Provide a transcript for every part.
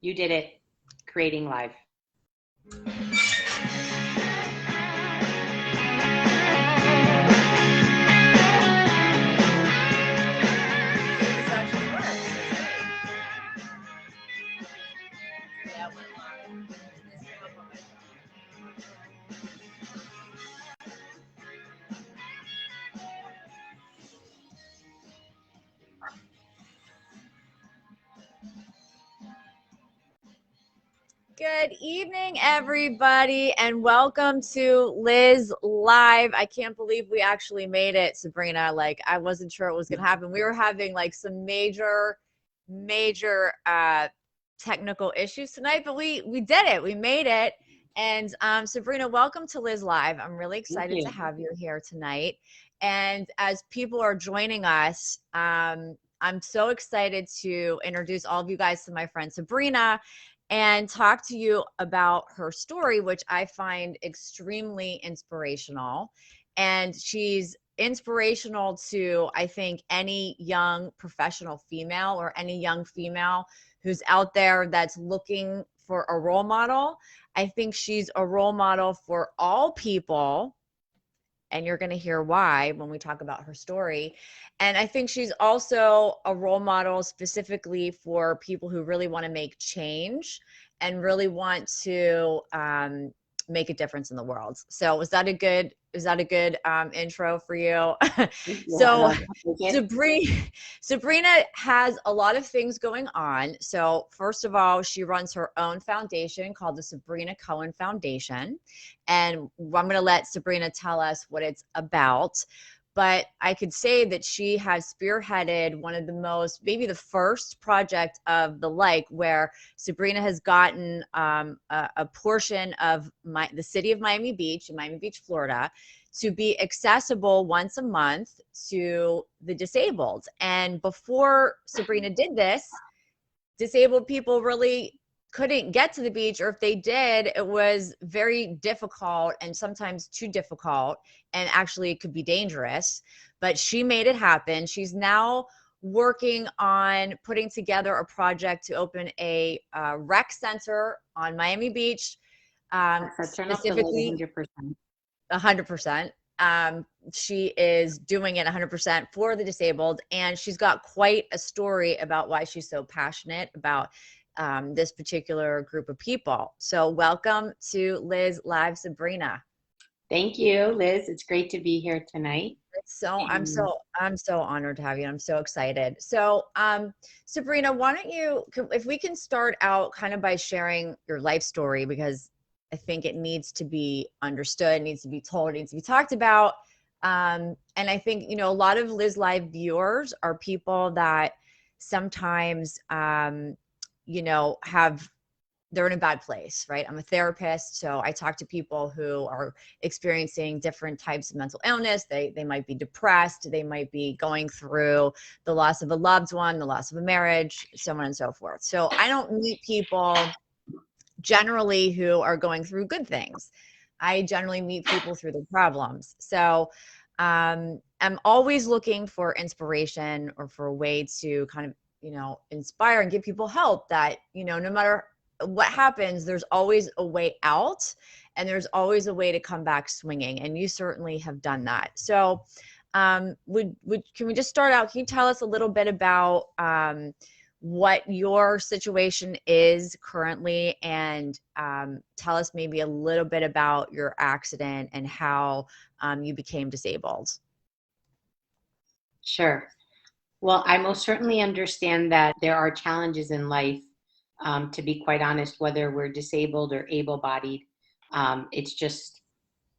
You did it. Creating live. This actually works. Yeah, it went live. This came up on my phone. Good evening, everybody, and welcome to Liz Live. I can't believe we actually made it, Sabrina. Like, I wasn't sure it was going to happen. We were having like some major technical issues tonight, but we did it. We made it. And Sabrina, welcome to Liz Live. I'm really excited to have you here tonight. And as people are joining us, I'm so excited to introduce all of you guys to my friend Sabrina and talk to you about her story, which I find extremely inspirational. And she's inspirational to, I think, any young professional female or any young female who's out there that's looking for a role model. I think she's a role model for all people, and you're going to hear why when we talk about her story. And I think she's also a role model specifically for people who really want to make change and really want to make a difference in the world. So is that a good intro for you? So Sabrina has a lot of things going on. So first of all, she runs her own foundation called the Sabrina Cohen Foundation. And I'm going to let Sabrina tell us what it's about. But I could say that she has spearheaded one of the most, maybe the first project of the like, where Sabrina has gotten a portion of the city of Miami Beach, in Miami Beach, Florida, to be accessible once a month to the disabled. And before Sabrina did this, disabled people really couldn't get to the beach, or if they did, it was very difficult and sometimes too difficult, and actually it could be dangerous. But she made it happen. She's now working on putting together a project to open a rec center on Miami Beach, specifically 100%. She is doing it 100% for the disabled, and she's got quite a story about why she's so passionate about this particular group of people. So welcome to Liz Live, Sabrina. Thank you, Liz. It's great to be here tonight. I'm so honored to have you. I'm so excited. So Sabrina, why don't you, if we can start out kind of by sharing your life story, because I think it needs to be understood, needs to be told, needs to be talked about. And I think, a lot of Liz Live viewers are people that sometimes, they're in a bad place, right? I'm a therapist, so I talk to people who are experiencing different types of mental illness. They might be depressed, they might be going through the loss of a loved one, the loss of a marriage, so on and so forth. So I don't meet people generally who are going through good things. I generally meet people through their problems. So I'm always looking for inspiration or for a way to kind of, inspire and give people hope that, no matter what happens, there's always a way out, and there's always a way to come back swinging. And you certainly have done that. So can we just start out? Can you tell us a little bit about what your situation is currently, and tell us maybe a little bit about your accident and how you became disabled? Sure. Well, I most certainly understand that there are challenges in life. To be quite honest, whether we're disabled or able-bodied, it's just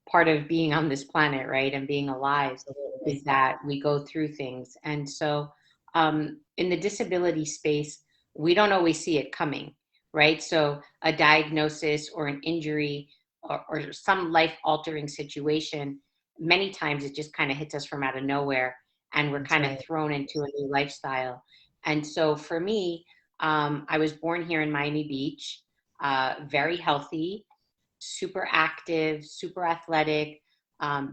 part of being on this planet, right? And being alive. Absolutely. Is that we go through things. And so in the disability space, we don't always see it coming, right? So a diagnosis or an injury or some life-altering situation, many times it just kind of hits us from out of nowhere, and we're kind of thrown into a new lifestyle. And so for me, I was born here in Miami Beach, very healthy, super active, super athletic,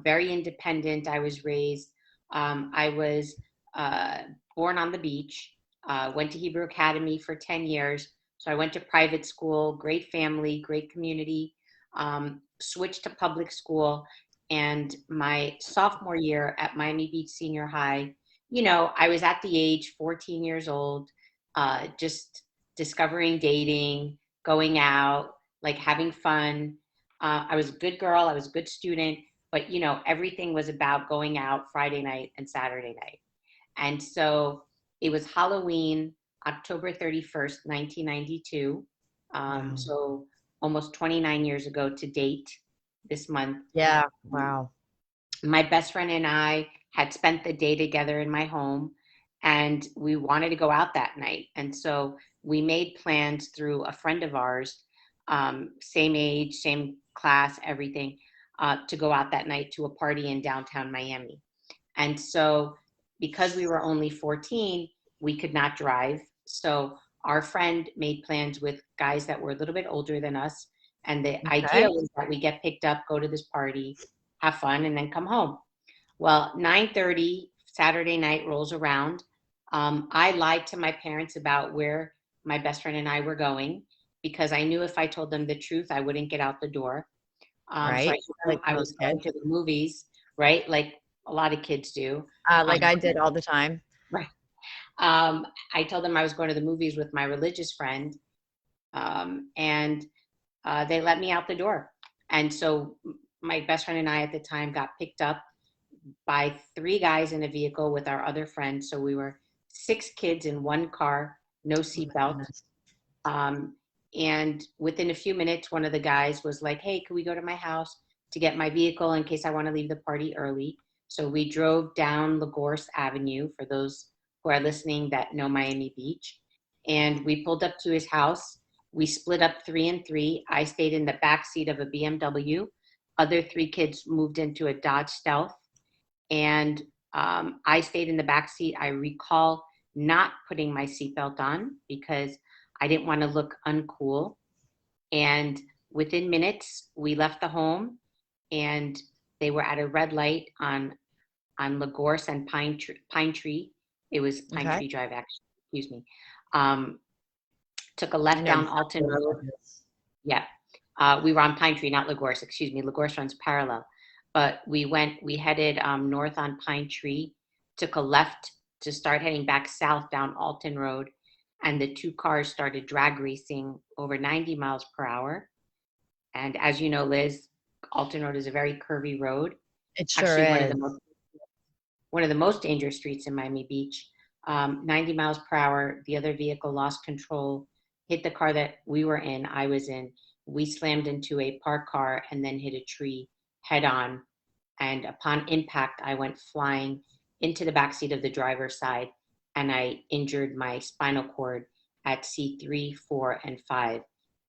very independent. I was raised. I was born on the beach, went to Hebrew Academy for 10 years, So I went to private school, great family, great community, switched to public school. And my sophomore year at Miami Beach Senior High, I was at the age 14 years old, just discovering dating, going out, like having fun. I was a good girl, I was a good student, but everything was about going out Friday night and Saturday night. And so it was Halloween, October 31st, 1992. Wow. So almost 29 years ago to date this month. Yeah. Um, Wow. my best friend and I had spent the day together in my home, and we wanted to go out that night. And so we made plans through a friend of ours, same age, same class, everything, to go out that night to a party in downtown Miami. And so, because we were only 14, we could not drive. So, our friend made plans with guys that were a little bit older than us. And the idea Okay. was that we get picked up, go to this party, have fun, and then come home. Well, 9:30 Saturday night rolls around. I lied to my parents about where my best friend and I were going because I knew if I told them the truth, I wouldn't get out the door. So I Right. told them Like I was most going kids. to the movies, right? Like a lot of kids do. Like Um, I did all the time. right. Um, I told them I was going to the movies with my religious friend, and they let me out the door. And so my best friend and I at the time got picked up by three guys in a vehicle with our other friend. So we were six kids in one car, no Oh my seatbelt. goodness. Um, and within a few minutes, one of the guys was like, "Hey, can we go to my house to get my vehicle in case I want to leave the party early?" So we drove down Lagorce Avenue for those who are listening that know Miami Beach. And we pulled up to his house. We split up three and three. I stayed in the back seat of a BMW. Other three kids moved into a Dodge Stealth. And I stayed in the back seat. I recall not putting my seatbelt on because I didn't want to look uncool. And within minutes, we left the home, and they were at a red light on Lagorce and Pine Tree. It was Pine Okay. Tree Drive, actually. Excuse me. Um, Took a I left know down exactly Alton where Road. that is. Yeah. We were on Pine Tree, not Lagorce, excuse me. Lagorce runs parallel. But we headed north on Pine Tree, took a left to start heading back south down Alton Road. And the two cars started drag racing over 90 miles per hour. And as you know, Liz, Alton Road is a very curvy road. It sure Actually, is. one of the most dangerous streets in Miami Beach. 90 miles per hour. The other vehicle lost control, hit the car that we were in, I was in. We slammed into a parked car and then hit a tree head on. And upon impact, I went flying into the backseat of the driver's side, and I injured my spinal cord at C3, 4, and 5,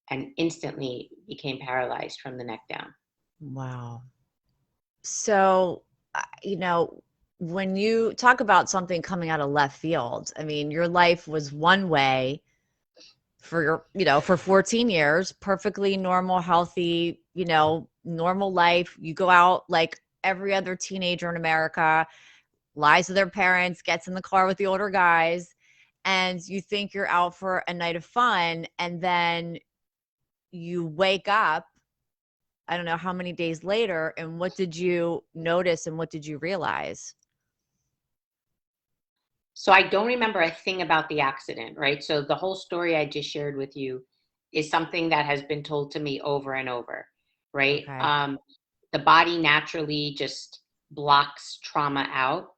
and instantly became paralyzed from the neck down. Wow. So, when you talk about something coming out of left field, I mean, your life was one way for for 14 years, perfectly normal, healthy, normal life. You go out like every other teenager in America, lies to their parents, gets in the car with the older guys, and you think you're out for a night of fun. And then you wake up, I don't know how many days later, and what did you notice and what did you realize? So I don't remember a thing about the accident, right? So the whole story I just shared with you is something that has been told to me over and over, right? Okay. The body naturally just blocks trauma out.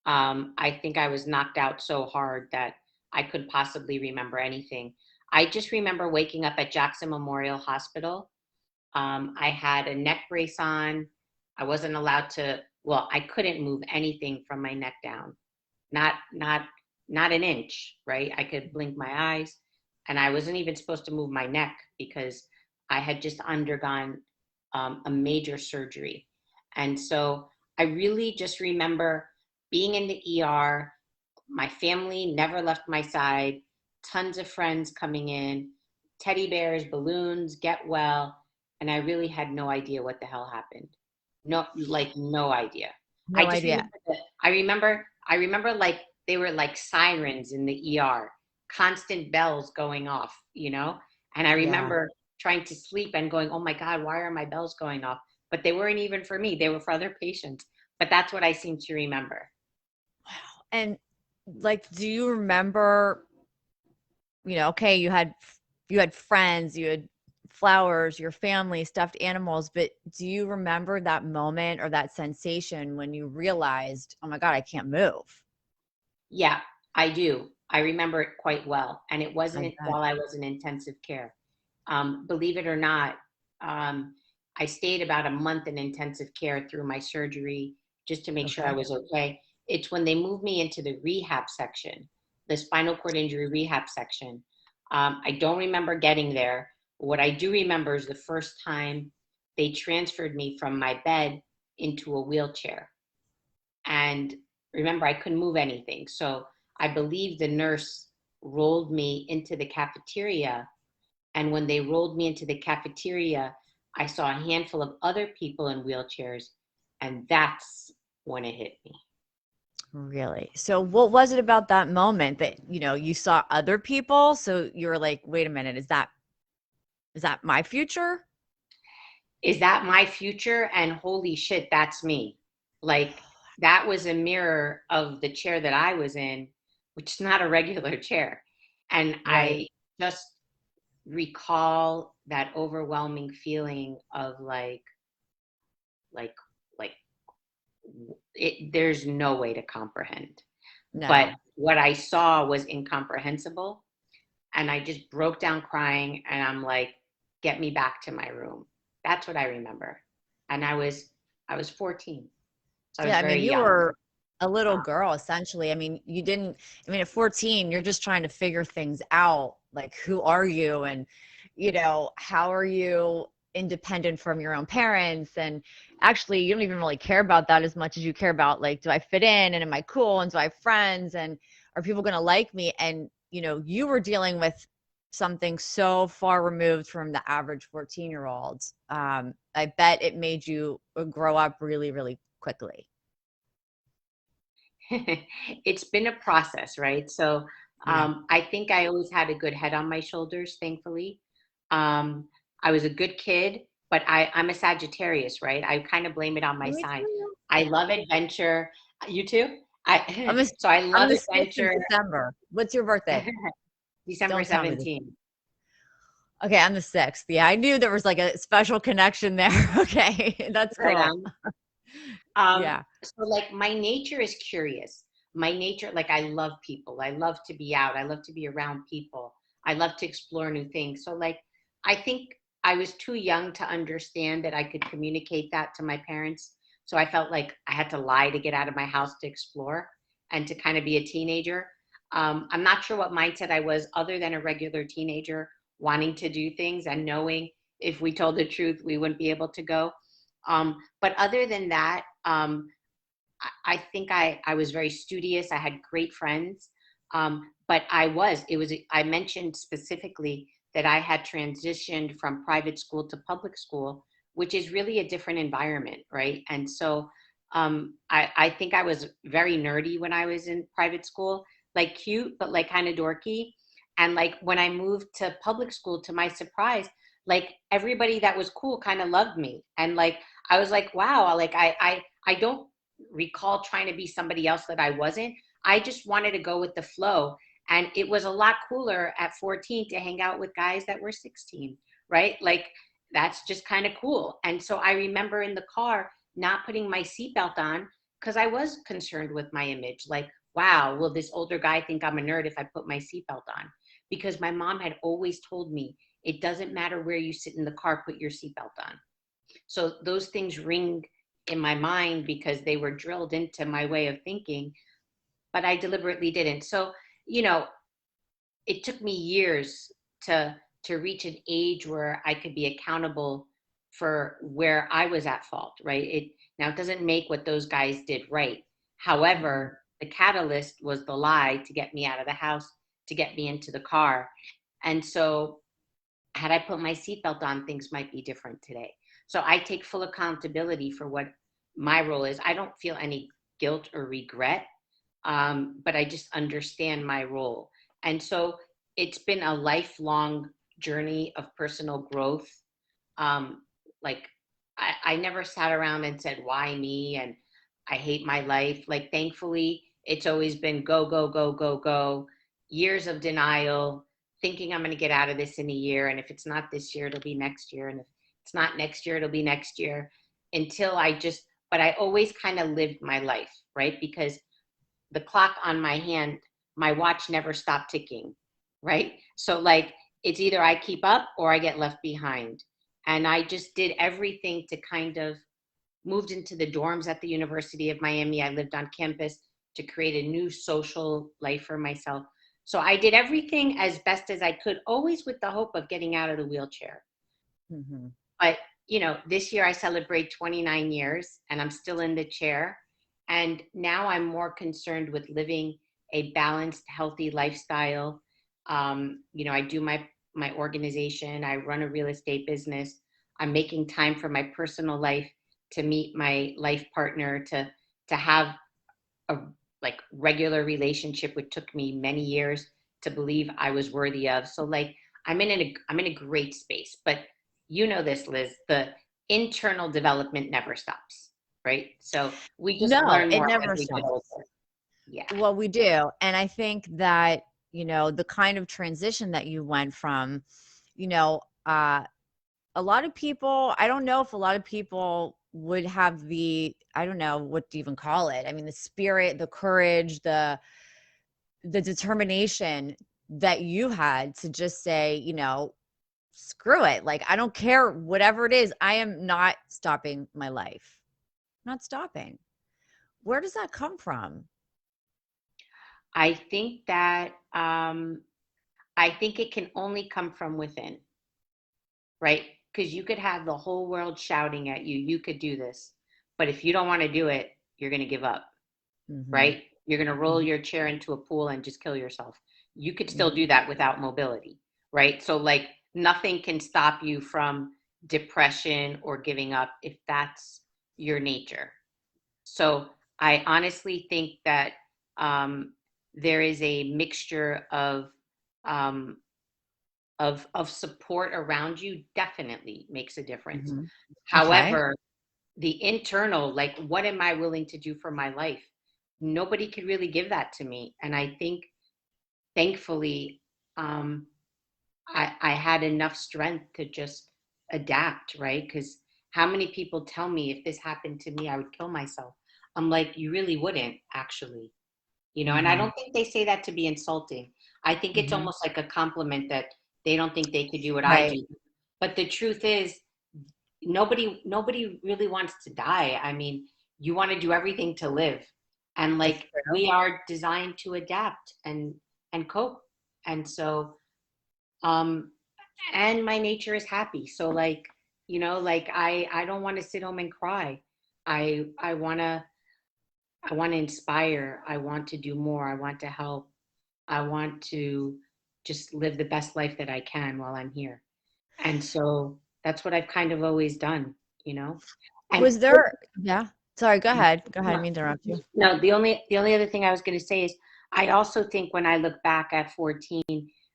I think I was knocked out so hard that I could possibly remember anything. I just remember waking up at Jackson Memorial Hospital. I had a neck brace on. I wasn't allowed to, well, I couldn't move anything from my neck down, not not not an inch, right? I could blink my eyes, and I wasn't even supposed to move my neck because I had just undergone a major surgery. And so I really just remember being in the ER. My family never left my side, tons of friends coming in, teddy bears, balloons, get well, and I really had no idea what the hell happened. No, like no idea. I No just idea. remember that I remember like they were like sirens in the ER constant bells going off, And I Yeah. remember trying to sleep and going, oh my God, why are my bells going off? But they weren't even for me, they were for other patients. But that's what I seem to remember. And like, do you remember, okay, you had friends, you had flowers, your family, stuffed animals, but do you remember that moment or that sensation when you realized, oh my God, I can't move? Yeah, I do. I remember it quite well. And it I wasn't bet. while I was in intensive care. Believe it or not, I stayed about a month in intensive care through my surgery just to make sure I Okay. was okay. It's when they moved me into the rehab section, the spinal cord injury rehab section. I don't remember getting there. What I do remember is the first time they transferred me from my bed into a wheelchair. And remember, I couldn't move anything. So I believe the nurse rolled me into the cafeteria. And when they rolled me into the cafeteria, I saw a handful of other people in wheelchairs. And that's when it hit me. Really? So what was it about that moment that, you saw other people? So you were like, wait a minute, is that my future? Is that my future? And holy shit, that's me. Like, that was a mirror of the chair that I was in, which is not a regular chair. And Right. I just recall that overwhelming feeling of like like there's no way to comprehend. But No. what I saw was incomprehensible, and I just broke down crying, and I'm like, get me back to my room. That's what I remember. And I was 14, so I was Yeah, I mean, very you young. were a little uh, girl essentially. I mean, at 14, you're just trying to figure things out. Like, who are you? And, how are you independent from your own parents? And actually, you don't even really care about that as much as you care about, like, do I fit in and am I cool? And do I have friends? And are people going to like me? And, you were dealing with something so far removed from the average 14-year-old. I bet it made you grow up really, really quickly. it's been a process, right? So Yeah. I think I always had a good head on my shoulders, thankfully. um, I was a good kid, but I'm a Sagittarius, right? I kind of blame it on my Me sign. too. I love adventure. You too? I'm I a, so I I'm love the 6th of adventure. December. What's your birthday? December Don't tell me this. 17th. Okay, I'm the 6th. Yeah, I knew there was like a special connection there. Okay, that's Right cool. on. Yeah. So like my nature is curious. My nature, like I love people. I love to be out. I love to be around people. I love to explore new things. So like I think I was too young to understand that I could communicate that to my parents. So I felt like I had to lie to get out of my house to explore and to kind of be a teenager. I'm not sure what mindset I was other than a regular teenager wanting to do things and knowing if we told the truth, we wouldn't be able to go. But other than that, I think I was very studious. I had great friends. But I mentioned specifically that I had transitioned from private school to public school, which is really a different environment, right? And so I think I was very nerdy when I was in private school, like cute, but like kind of dorky. And like when I moved to public school, to my surprise, like everybody that was cool kind of loved me. And like I was like, wow, like I don't recall trying to be somebody else that I wasn't. I just wanted to go with the flow. And it was a lot cooler at 14 to hang out with guys that were 16, right? Like that's just kind of cool. And so I remember in the car not putting my seatbelt on because I was concerned with my image. Like, wow, will this older guy think I'm a nerd if I put my seatbelt on? Because my mom had always told me it doesn't matter where you sit in the car, put your seatbelt on. So those things ring in my mind because they were drilled into my way of thinking, but I deliberately didn't. So, you know, it took me years to reach an age where I could be accountable for where I was at fault, right? It doesn't make what those guys did right. Mhm. However, the catalyst was the lie to get me out of the house, to get me into the car. And so had I put my seatbelt on, things might be different today. So I take full accountability for what my role is. I don't feel any guilt or regret, but I just understand my role. And so it's been a lifelong journey of personal growth. Um, like I never sat around and said, why me? And I hate my life. Like, thankfully, it's always been go, go, go, go, go. Years of denial, thinking I'm going to get out of this in a year. And if it's not this year, it'll be next year. And if it's not next year, it'll be next year, until but I always kind of lived my life, right? Because the clock on my hand, my watch never stopped ticking, right? So like, it's either I keep up or I get left behind. And I just did everything to kind of moved into the dorms at the University of Miami. I lived on campus to create a new social life for myself. So I did everything as best as I could, always with the hope of getting out of the wheelchair. Mm-hmm. But, this year I celebrate 29 years and I'm still in the chair. And now I'm more concerned with living a balanced, healthy lifestyle. I do my organization. I run a real estate business. I'm making time for my personal life, to meet my life partner, to have a like regular relationship, which took me many years to believe I was worthy of. So like, I'm in a great space. But this, Liz, the internal development never stops, right? So we just No, learn it more as never we get stops. older. Yeah. Well, we do. And I think that, the kind of transition that you went from, you know, uh, a lot of people, I don't know if a lot of people would have I don't know what to even call it. I mean, the spirit, the courage, the determination that you had to just say, screw it. Like, I don't care, whatever it is, I am not stopping my life. Not stopping. Where does that come from? I think that I think it can only come from within, right? Because you could have the whole world shouting at you, you could do this. But if you don't want to do it, you're going to give up, Mm-hmm. right? You're going to roll your chair into a pool and just kill yourself. You could still do Mm-hmm. that without mobility, right? So, like, nothing can stop you from depression or giving up if that's your nature. So, I honestly think that um, there is a mixture um, of support around you definitely makes a difference. Mm-hmm. Okay. However, the internal, like, what am I willing to do for my life? Nobody could really give that to me. And I think, thankfully, um, I had enough strength to just adapt, right? Because how many people tell me if this happened to me, I would kill myself? I'm like, you really wouldn't, actually. And I Mm-hmm. don't think they say that to be insulting. I think it's Mm-hmm. almost like a compliment that they don't think they could do what I Right. do. But the truth is, nobody really wants to die. I mean, you want to do everything to live. And That's like, true. we are designed to adapt and cope. And so um and my nature is happy. So like, like, I don't want to sit home and cry. I want to inspire. I want to do more. I want to help. I want to just live the best life that I can while I'm here. And so that's what I've kind of always done, you know? And Was there, yeah. Sorry, go ahead. Go ahead. no, Let me interrupt you. no, the only other thing I was going to say is, I also think when I look back at 14,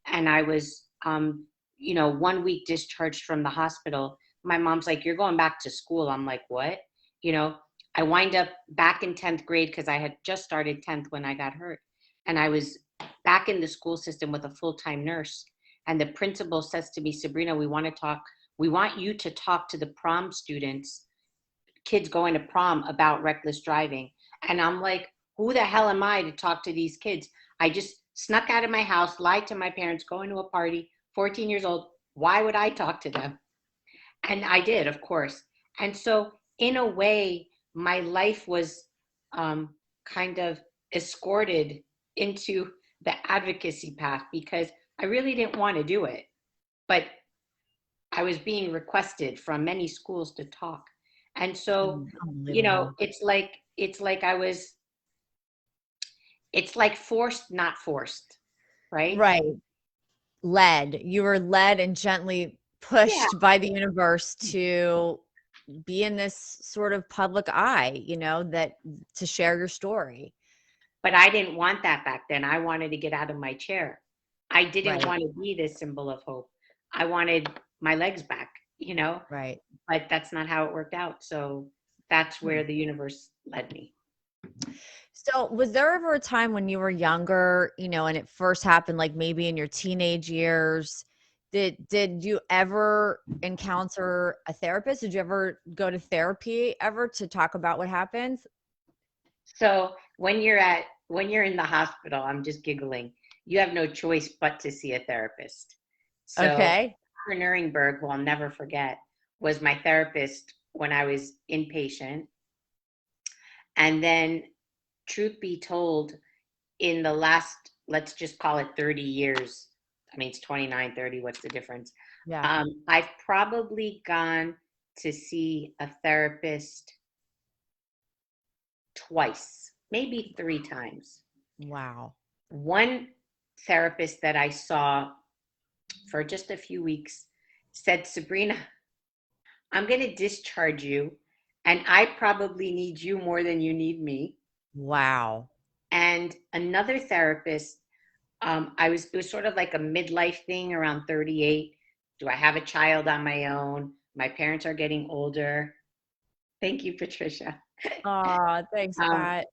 and I was 1 week discharged from the hospital, my mom's like, "You're going back to school." I'm like, "What?" You know, I wind up back in 10th grade because I had just started 10th when I got hurt. And I was back in the school system with a full-time nurse. And the principal says to me, "Sabrina, we want to talk. We want you to talk to the prom students, kids going to prom, about reckless driving." And I'm like, who the hell am I to talk to these kids? I just snuck out of my house, lied to my parents, going to a party, 14 years old. Why would I talk to them? And I did, of course. And so, in a way, my life was kind of escorted into the advocacy path, because I really didn't want to do it. But I was being requested from many schools to talk. And so, Unbelievable. it's like it's like forced, not forced, right? Right. Led. You were led and gently Yeah. pushed by the universe to be in this sort of public eye, that to share your story. But I didn't want that back then. I wanted to get out of my chair. I didn't Right. want to be this symbol of hope. I wanted my legs back, you know, Right. but that's not how it worked out. So that's Hmm. where the universe led me. So, was there ever a time when you were younger, and it first happened, like maybe in your teenage years? Did you ever encounter a therapist? Did you ever go to therapy ever to talk about what happens? So when you're in the hospital, I'm just giggling. You have no choice but to see a therapist. So Okay. Dr. Nuringberg, who I'll never forget, was my therapist when I was inpatient. And then, truth be told, in the last, let's just call it 30 years, I mean, it's 29, 30, what's the difference? Yeah. I've probably gone to see a therapist twice, maybe three times. Wow. One therapist that I saw for just a few weeks said, Sabrina, I'm going to discharge you, and I probably need you more than you need me. Wow. And another therapist, it was sort of like a midlife thing around 38. Do I have a child on my own? My parents are getting older. Thank you, Patricia. Oh, thanks, Um, Pat.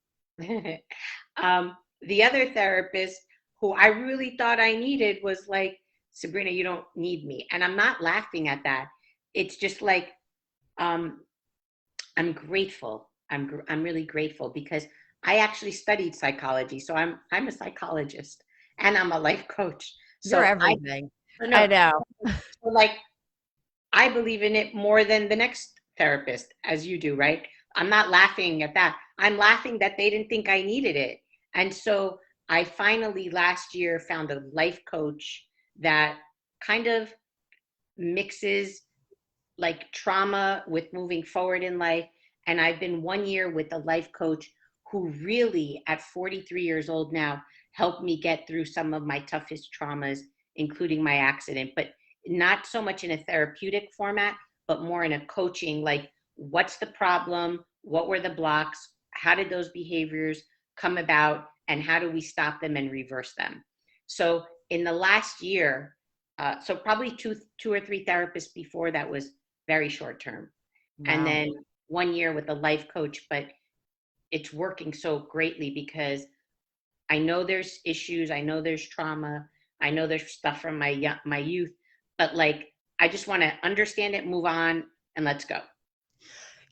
the other therapist who I really thought I needed was like, Sabrina, you don't need me. And I'm not laughing at that. It's just like, um, I'm grateful. I'm really grateful because I actually studied psychology. So I'm a psychologist and I'm a life coach. You're So I everything. I no, know. so like I believe in it more than the next therapist, as you do, right? I'm not laughing at that. I'm laughing that they didn't think I needed it. And so I finally last year found a life coach that kind of mixes like trauma with moving forward in life. And I've been 1 year with a life coach who really, at 43 years old now, helped me get through some of my toughest traumas, including my accident, but not so much in a therapeutic format, but more in a coaching like, what's the problem? What were the blocks? How did those behaviors come about? And how do we stop them and reverse them? So, in the last year, so probably two or three therapists before that was very short term. And Wow. then 1 year with a life coach, but it's working so greatly because I know there's issues, I know there's trauma, I know there's stuff from my youth, but like I just want to understand it, move on, and let's go.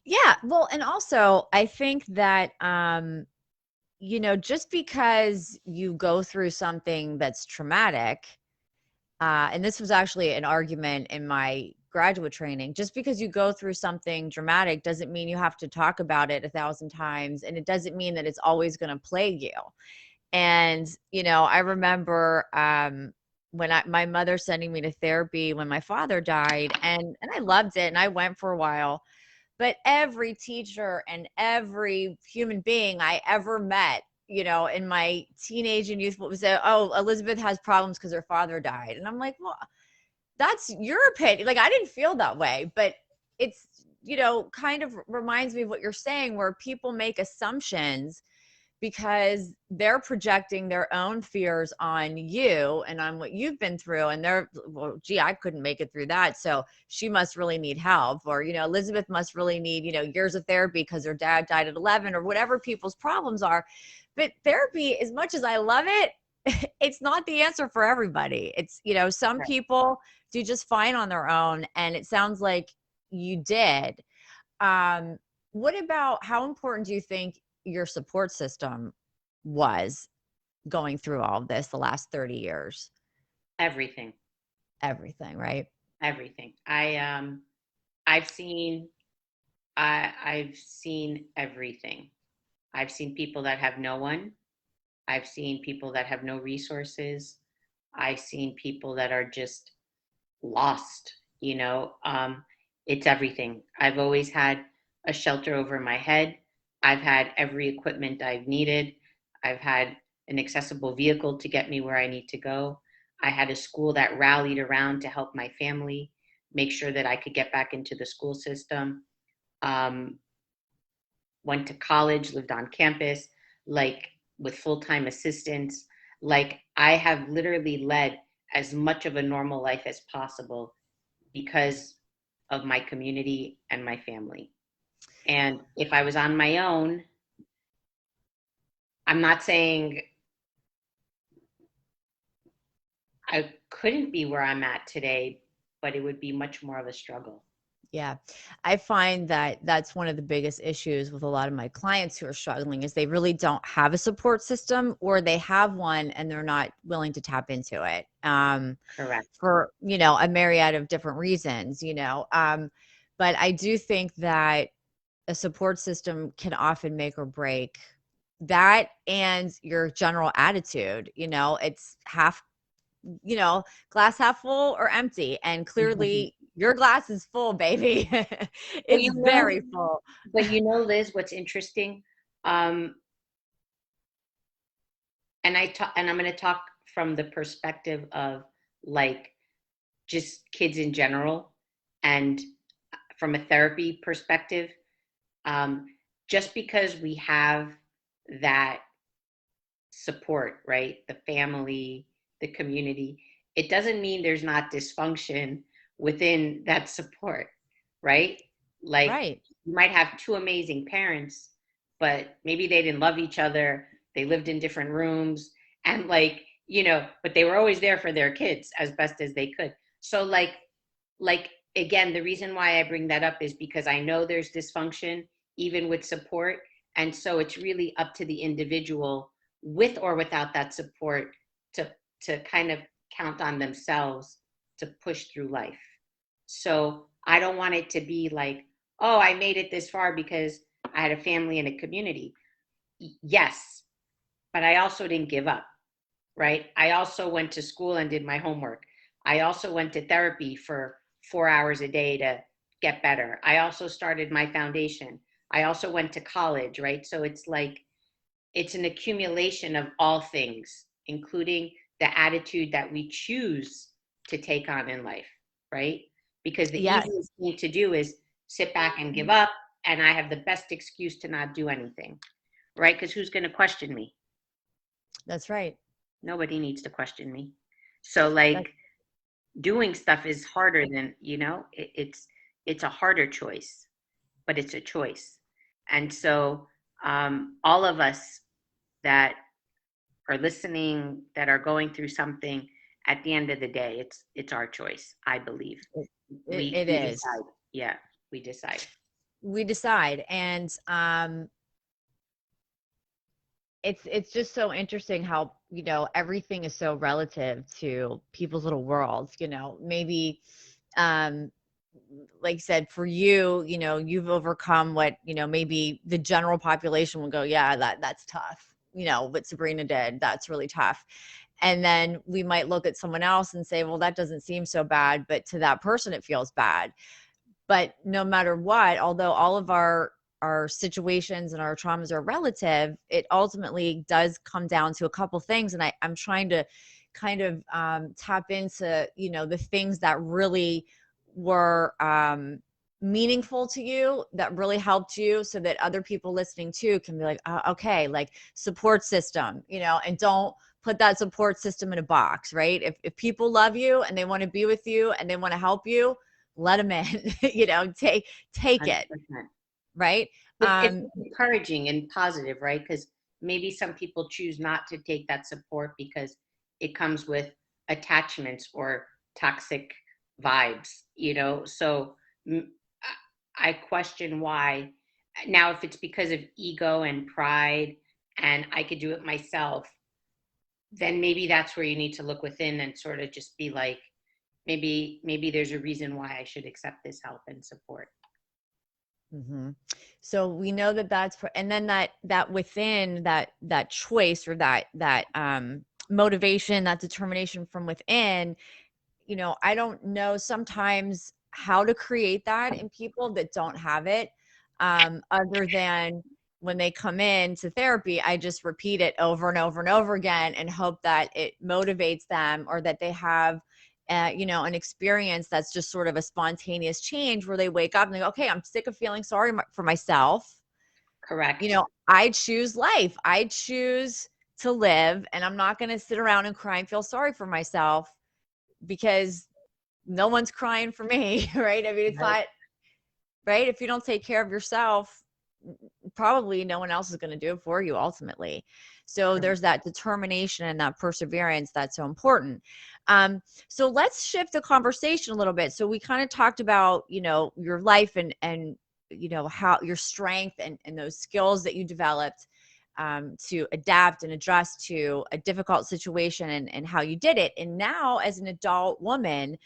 Yeah, well, and also I think that just because you go through something that's traumatic, and this was actually an argument in my graduate training, just because you go through something dramatic doesn't mean you have to talk about it 1,000 times, and it doesn't mean that it's always going to plague you. And I remember when my mother sending me to therapy when my father died, and I loved it, and I went for a while. But every teacher and every human being I ever met, in my teenage and youth would say, "Oh, Elizabeth has problems because her father died." And I'm like, "Well, that's your opinion." Like, I didn't feel that way, but it's, kind of reminds me of what you're saying, where people make assumptions because they're projecting their own fears on you and on what you've been through. And they're, well, gee, I couldn't make it through that. So she must really need help. Or, Elizabeth must really need, years of therapy because her dad died at 11, or whatever people's problems are. But therapy, as much as I love it, it's not the answer for everybody. It's, some Right. people do just fine on their own. And it sounds like you did. Um, what about, how important do you think your support system was going through all of this the last 30 years? Everything, Everything, right? everything. I've seen I've seen everything. I've seen people that have no one. I've seen people that have no resources. I've seen people that are just lost, you know. It's everything. I've always had a shelter over my head. I've had every equipment I've needed. I've had an accessible vehicle to get me where I need to go. I had a school that rallied around to help my family make sure that I could get back into the school system. Um, Went to college, lived on campus, like with full time assistance. Like I have literally led as much of a normal life as possible because of my community and my family. And if I was on my own, I'm not saying I couldn't be where I'm at today, but it would be much more of a struggle. Yeah. I find that that's one of the biggest issues with a lot of my clients who are struggling is they really don't have a support system, or they have one and they're not willing to tap into it. Correct. For, a myriad of different reasons, but I do think that a support system can often make or break that, and your general attitude. It's half, glass half full or empty. And clearly your glass is full, baby. Well, It's very full. Liz, what's interesting, um, and I'm going to talk from the perspective of like just kids in general, and from a therapy perspective, um, just because we have that support, right? The family, the community, it doesn't mean there's not dysfunction within that support, right? Like Right. you might have two amazing parents, but maybe they didn't love each other. They lived in different rooms and but they were always there for their kids as best as they could. So like again, the reason why I bring that up is because I know there's dysfunction even with support. And so it's really up to the individual with or without that support to kind of count on themselves to push through life. So I don't want it to be like, oh, I made it this far because I had a family and a community. Yes, but I also didn't give up, right? I also went to school and did my homework. I also went to therapy for 4 hours a day to get better. I also started my foundation. I also went to college, right? So it's like, it's an accumulation of all things, including the attitude that we choose to take on in life, right? Because the Yes, easiest thing to do is sit back and give up, and I have the best excuse to not do anything, right? Because who's going to question me? that's right. Nobody needs to question me. So, That's like, doing stuff is harder than, it's a harder choice, but it's a choice. And so, all of us that are listening, that are going through something, at the end of the day, it's our choice, I believe. it, we it we is. decide. Yeah, we decide. We decide. And it's just so interesting how, everything is so relative to people's little worlds. Maybe um like I said, for you, you've overcome what, maybe the general population will go, yeah, that's tough. What Sabrina did, that's really tough. And then we might look at someone else and say, well, that doesn't seem so bad, but to that person it feels bad. But no matter what, although all of our situations and our traumas are relative, it ultimately does come down to a couple things. And I'm trying to kind of tap into, the things that really were meaningful to you, that really helped you, so that other people listening too can be like, okay, like support system, and don't put that support system in a box, right? If people love you and they want to be with you and they want to help you, let them in. Take it, 100%. right? It's um encouraging and positive, right? Because maybe some people choose not to take that support because it comes with attachments or toxic vibes, so I question why. Now if it's because of ego and pride and I could do it myself, then maybe that's where you need to look within and sort of just be like, maybe there's a reason why I should accept this help and support. mhm. So we know that and then that within that choice, or that motivation, that determination from within, I don't know sometimes how to create that in people that don't have it, other than when they come in to therapy, I just repeat it over and over and over again and hope that it motivates them, or that they have, an experience that's just sort of a spontaneous change where they wake up and they go, okay, I'm sick of feeling sorry for myself. Correct. I choose life. I choose to live, and I'm not going to sit around and cry and feel sorry for myself because no one's crying for me, right? I mean, it's not right. If you don't take care of yourself, probably no one else is going to do it for you ultimately. So there's that determination and that perseverance that's so important. So let's shift the conversation a little bit. So we kind of talked about, your life and how your strength and those skills that you developed to adapt and adjust to a difficult situation and how you did it. And now as an adult woman,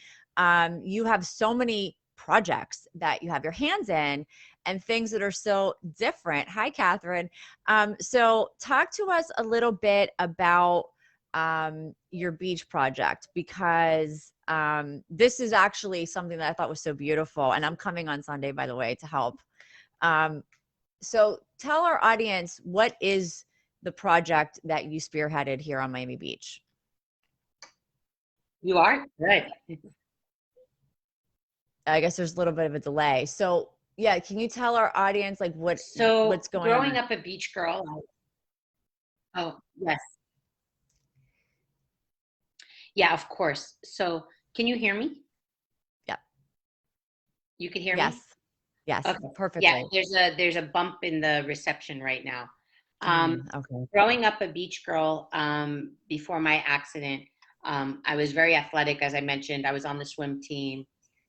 you have so many projects that you have your hands in and things that are so different. Hi, Catherine. So talk to us a little bit about your beach project, because this is actually something that I thought was so beautiful. And I'm coming on Sunday, by the way, to help. So tell our audience, what is the project that you spearheaded here on Miami Beach? You are? Good. I guess there's a little bit of a delay. So yeah, can you tell our audience like what's going growing on? up a beach girl. Oh, yes. Yeah, of course. So can you hear me? Yeah. You can hear Yes. me? Yes. Okay. Yeah, Perfectly. there's a bump in the reception right now. Okay. Growing up a beach girl, before my accident, I was very athletic, as I mentioned. I was on the swim team,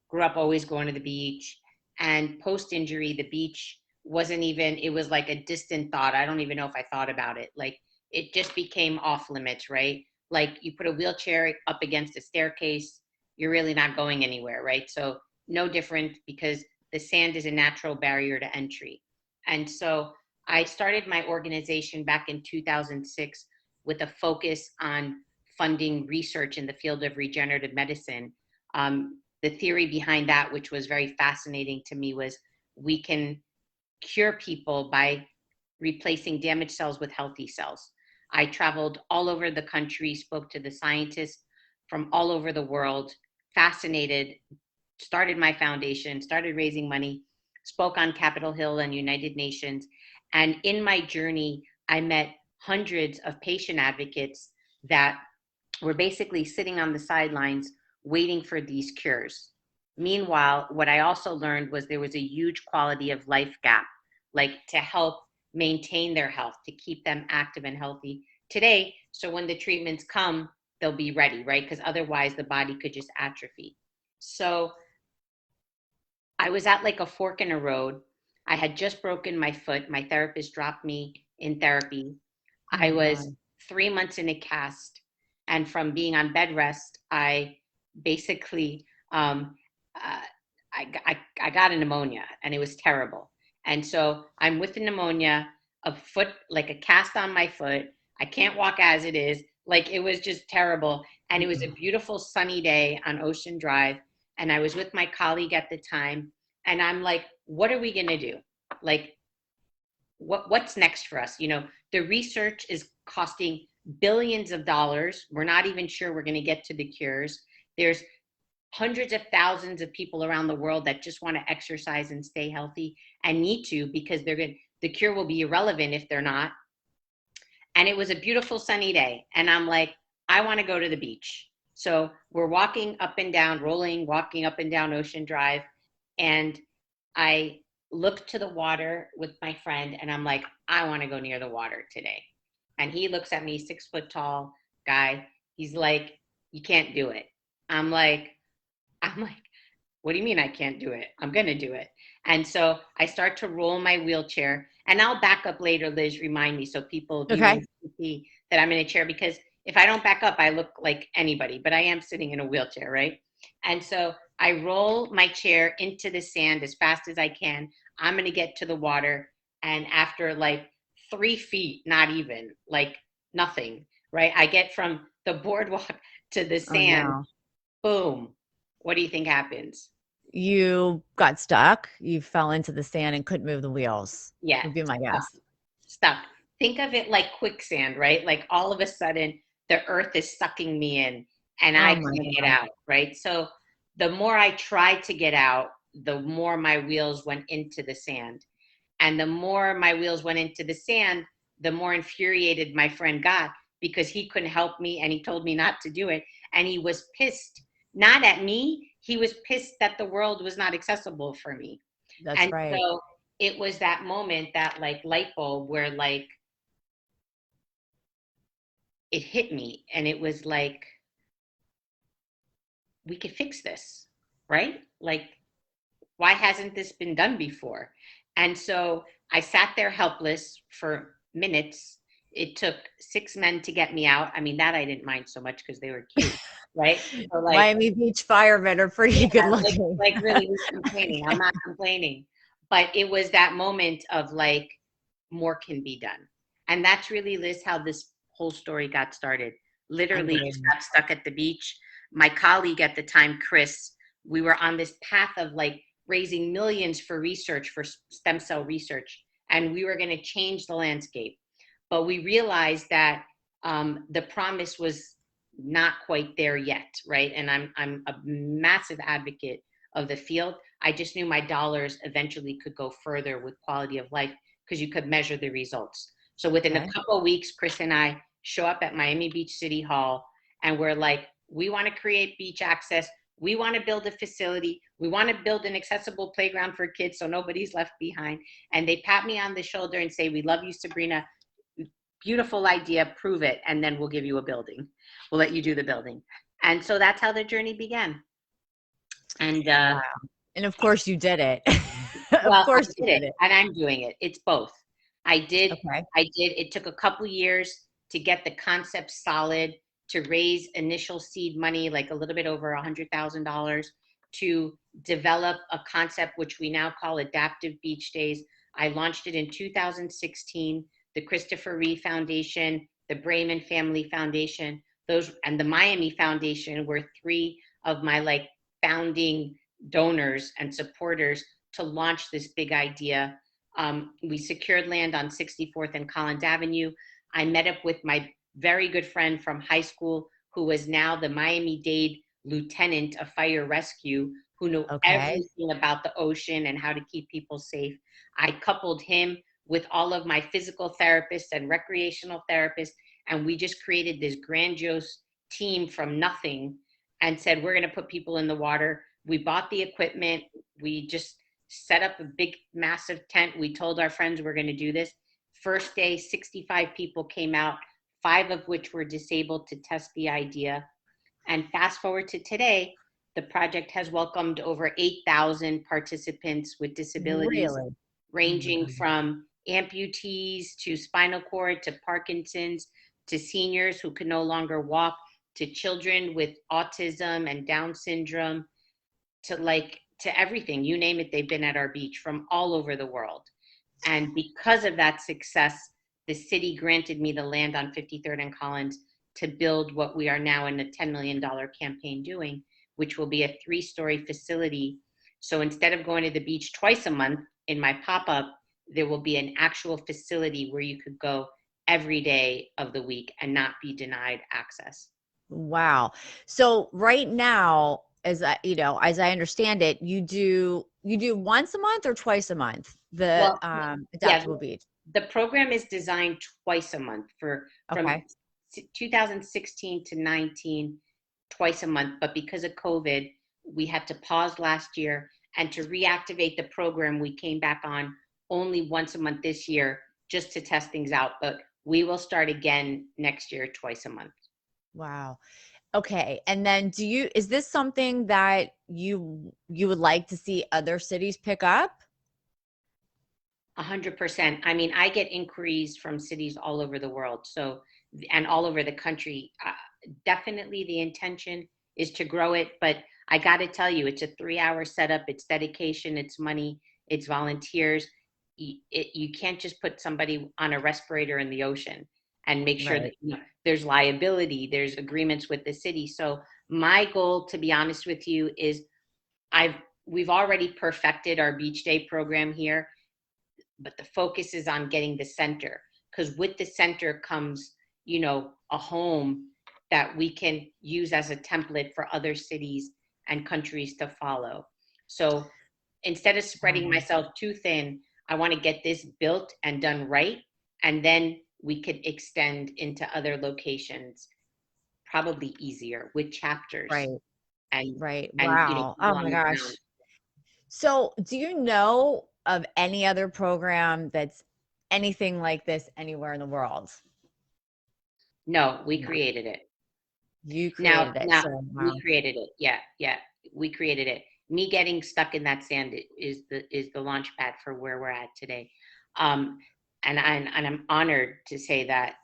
grew up always going to the beach. And post injury, the beach wasn't even, it was like a distant thought. I don't even know if I thought about it. Like it just became off limits, right? Like you put a wheelchair up against a staircase, you're really not going anywhere, right? So no different, because the sand is a natural barrier to entry. And so I started my organization back in 2006 with a focus on funding research in the field of regenerative medicine. The theory behind that, which was very fascinating to me, was we can cure people by replacing damaged cells with healthy cells. I traveled all over the country, spoke to the scientists from all over the world, fascinated, started my foundation, started raising money, spoke on Capitol Hill and United Nations. And in my journey, I met hundreds of patient advocates that were basically sitting on the sidelines waiting for these cures. Meanwhile, what I also learned was there was a huge quality of life gap, like to help maintain their health, to keep them active and healthy today. So when the treatments come, they'll be ready, right? Because otherwise the body could just atrophy. So I was at like a fork in a road. I had just broken my foot. My therapist dropped me in therapy. Oh I my was God. 3 months in a cast. And from being on bed rest, I basically, uh, I got a pneumonia, and it was terrible. And so I'm with the pneumonia, a foot, like a cast on my foot. I can't walk as it is. Like it was just terrible. And it was a beautiful sunny day on Ocean Drive. And I was with my colleague at the time. And I'm like, what are we going to do? Like, what's next for us? The research is costing billions of dollars. We're not even sure we're going to get to the cures. There's hundreds of thousands of people around the world that just want to exercise and stay healthy and need to, because the cure will be irrelevant if they're not. And it was a beautiful sunny day. And I'm like, I want to go to the beach. So we're walking up and down, walking up and down Ocean Drive. And I look to the water with my friend, and I'm like, I want to go near the water today. And he looks at me, 6 foot tall guy. He's like, you can't do it. I'm like, I'm like, what do you mean I can't do it? I'm going to do it. And so I start to roll my wheelchair, and I'll back up later, Liz, remind me, so people viewing Okay. see that I'm in a chair, because if I don't back up, I look like anybody, but I am sitting in a wheelchair, right? And so I roll my chair into the sand as fast as I can. I'm going to get to the water. And after like 3 feet, not even like nothing, right? I get from the boardwalk to the Oh sand. no. Boom. What do you think happens? You got stuck. You fell into the sand and couldn't move the wheels, Yeah, would be my stuck. guess. Stuck. Think of it like quicksand, right? Like all of a sudden the earth is sucking me in and I Oh my can't get God. out, right? So the more I tried to get out, the more my wheels went into the sand. And the more my wheels went into the sand, the more infuriated my friend got, because he couldn't help me and he told me not to do it. And he was pissed, not at me. He was pissed that the world was not accessible for me. That's And right. so it was that moment, that like light bulb where like it hit me, and it was like, we could fix this, right? Like, why hasn't this been done before? And so I sat there helpless for minutes. It took 6 men to get me out. I mean, that I didn't mind so much because they were cute, right? So like, Miami Beach firemen are pretty good looking. like really who's complaining? I'm not complaining. But it was that moment of like, more can be done. And that's really, Liz, how this whole story got started. Literally just Unbelievable. got stuck at the beach. My colleague at the time, Chris, we were on this path of like raising millions for research, for stem cell research, and we were going to change the landscape. But we realized that the promise was not quite there yet, right? And I'm a massive advocate of the field. I just knew my dollars eventually could go further with quality of life because you could measure the results. So within a Okay. couple of weeks, Chris and I show up at Miami Beach City Hall, and we're like, we want to create beach access. We want to build a facility. We want to build an accessible playground for kids so nobody's left behind. And they pat me on the shoulder and say, we love you, Sabrina. Beautiful idea, prove it, and then we'll give you a building. We'll let you do the building. And so that's how the journey began. And Wow. And of course you did it. Of well, I course you did it, did it. and I'm doing it. It's both. I did, Okay. I did. It took a couple years to get the concept solid, to raise initial seed money, like a little bit over $100,000, to develop a concept which we now call Adaptive Beach Days. I launched it in 2016. The Christopher Reeve Foundation, the Bremen Family Foundation, those, and the Miami Foundation were three of my like founding donors and supporters to launch this big idea. We secured land on 64th and Collins Avenue. I met up with my very good friend from high school, who was now the Miami-Dade lieutenant of fire rescue, who knew Okay. everything about the ocean and how to keep people safe. I coupled him with all of my physical therapists and recreational therapists, and we just created this grandiose team from nothing and said, we're going to put people in the water. We bought the equipment. We just set up a big, massive tent. We told our friends we're going to do this. First day, 65 people came out, 5 of which were disabled, to test the idea. And fast forward to today, the project has welcomed over 8,000 participants with disabilities, Really? Oh my ranging God. from amputees to spinal cord to Parkinson's to seniors who can no longer walk to children with autism and Down syndrome to like to everything. You name it, they've been at our beach from all over the world. And because of that success, the city granted me the land on 53rd and Collins to build what we are now in a $10 million campaign doing, which will be a 3-story facility. So instead of going to the beach twice a month in my pop-up, there will be an actual facility where you could go every day of the week and not be denied access. Wow. So right now, as I understand it, you do once a month or twice a month, the Well, yeah, adaptable beach. the program is designed twice a month for from Okay. 2016 to 19, twice a month. But because of COVID, we had to pause last year, and to reactivate the program, we came back on only once a month this year just to test things out. But we will start again next year, twice a month. Wow. Okay. And then is this something that you would like to see other cities pick up? 100%. I mean, I get inquiries from cities all over the world, so, and all over the country. Definitely, the intention is to grow it, but I got to tell you, it's a 3-hour setup. It's dedication. It's money. It's volunteers. You can't just put somebody on a respirator in the ocean and make sure that Right. there's liability. There's agreements with the city. So my goal, to be honest with you, is I've we've already perfected our beach day program here, but the focus is on getting the center, because with the center comes a home that we can use as a template for other cities and countries to follow. So instead of spreading Wow. myself too thin, I want to get this built and done right, and then we could extend into other locations probably easier with chapters Right. and Right. you know, Wow. people Oh on my the ground. gosh. So, do you know of any other program that's anything like this anywhere in the world? No, we No. created it. You Now, created it. now So, we wow. created it. Yeah, yeah, we created it. Me getting stuck in that sand is the launch pad for where we're at today. Um, and I'm honored to say that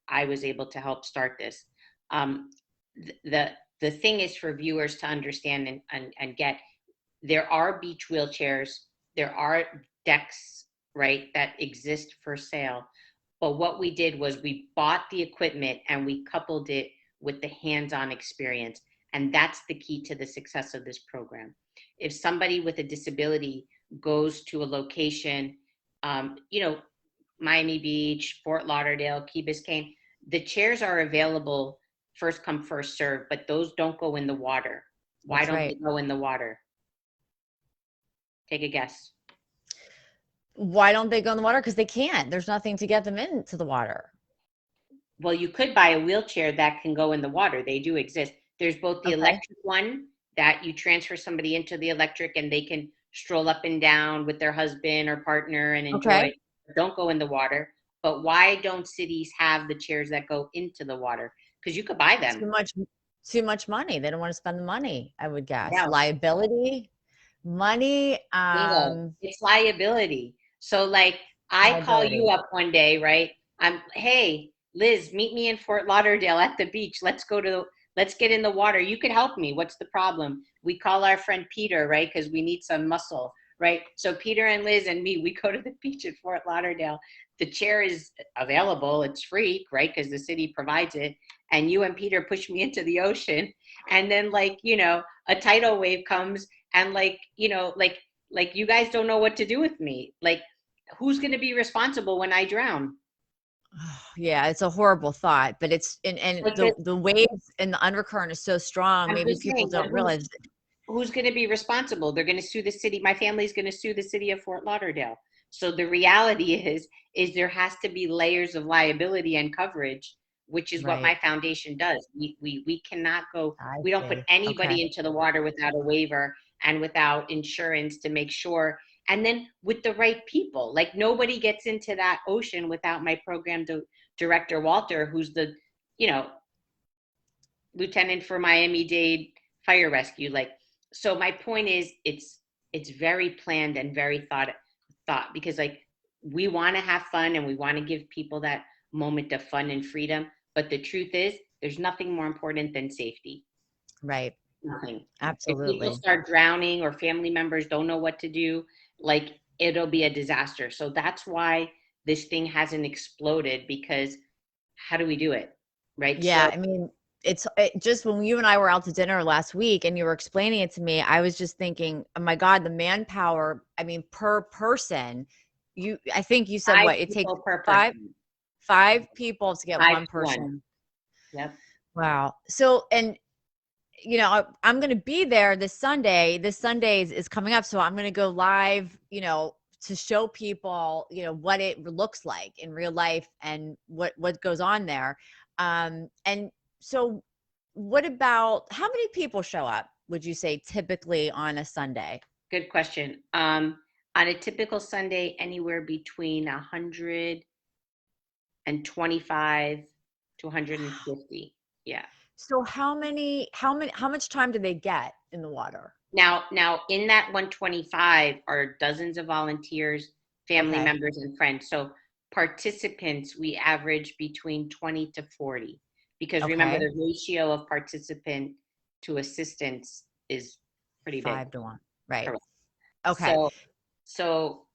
I was able to help start this. Um, the the thing is for viewers to understand and get, there are beach wheelchairs, there are decks, right, that exist for sale. But what we did was we bought the equipment and we coupled it with the hands-on experience. And that's the key to the success of this program. If somebody with a disability goes to a location, you know, Miami Beach, Fort Lauderdale, Key Biscayne, the chairs are available first come, first serve, but those don't go in the water. Why That's don't they right. go in the water? Take a guess. Why don't they go in the water? Because they can't. There's nothing to get them into the water. Well, you could buy a wheelchair that can go in the water. They do exist. There's both the Okay. electric one that you transfer somebody into the electric and they can stroll up and down with their husband or partner and enjoy. Okay. Don't go in the water. But why don't cities have the chairs that go into the water? Because you could buy Too them. much too much money. They don't want to spend the money, I would guess. Yeah. Liability, money, Bingo. It's liability. So like I call you liability. up one day, right? Hey, Liz, meet me in Fort Lauderdale at the beach. Let's get in the water. You could help me. What's the problem? We call our friend Peter, right? Because we need some muscle, right? So Peter and Liz and me, we go to the beach at Fort Lauderdale. The chair is available. It's free, right? Because the city provides it. And you and Peter push me into the ocean. And then like, you know, a tidal wave comes and like, you know, like you guys don't know what to do with me. Like, who's going to be responsible when I drown? Yeah, it's a horrible thought, but it's and Like, the waves and the undercurrent is so strong, I'm maybe just people saying, but don't realize. who's going to be responsible? They're going to sue the city. My family's going to sue the city of Fort Lauderdale. So the reality is there has to be layers of liability and coverage, which is what Right. my foundation does. We cannot go. I We don't put see. Okay. anybody into the water without a waiver and without insurance to make sure. And then with the right people, like nobody gets into that ocean without my program director Walter, who's the, you know, lieutenant for Miami-Dade Fire Rescue. Like, so my point is, it's very planned and very thought because like we want to have fun and we want to give people that moment of fun and freedom. But the truth is, there's nothing more important than safety. Right. Nothing. If people Absolutely. start drowning or family members don't know what to do, like it'll be a disaster. So that's why this thing hasn't exploded because how do we do it? Right. Yeah, So I mean, it just when you and I were out to dinner last week and you were explaining it to me, I was just thinking, "Oh my God, the manpower, I mean, per person, I think you said five what? It takes people per 5 person. 5 people to get 5 one to 1. person." Yep. Wow. So, and I'm going to be there this Sunday. This Sunday is coming up, so I'm going to go live, to show people, what it looks like in real life and what goes on there. And so what about how many people show up, would you say typically on a Sunday? Good question. On a typical Sunday, anywhere between 125 to 150. Yeah. So how much time do they get in the water? Now in that 125 are dozens of volunteers, family Okay. members, and friends. So participants, we average between 20 to 40. Because remember, Okay. the ratio of participant to assistants is pretty big. 5 to 1. Right. Correct. Okay. So so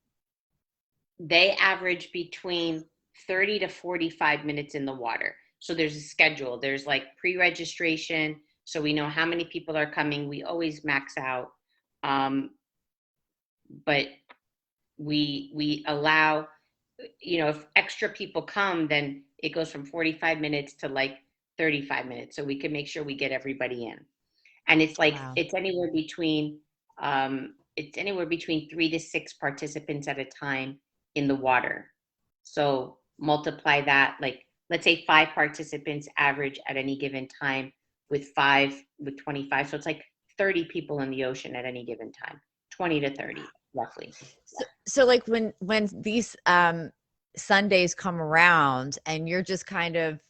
they average between 30 to 45 minutes in the water. So there's a schedule. There's like pre-registration. So we know how many people are coming. We always max out. Um, but we allow, you know, if extra people come, then it goes from 45 minutes to like 35 minutes. So we can make sure we get everybody in. And it's like, Wow. it's anywhere between 3 to 6 participants at a time in the water. So multiply that, like, let's say 5 participants average at any given time with 25. So it's like 30 people in the ocean at any given time, 20 to 30 roughly. So like when these Sundays come around and you're just kind of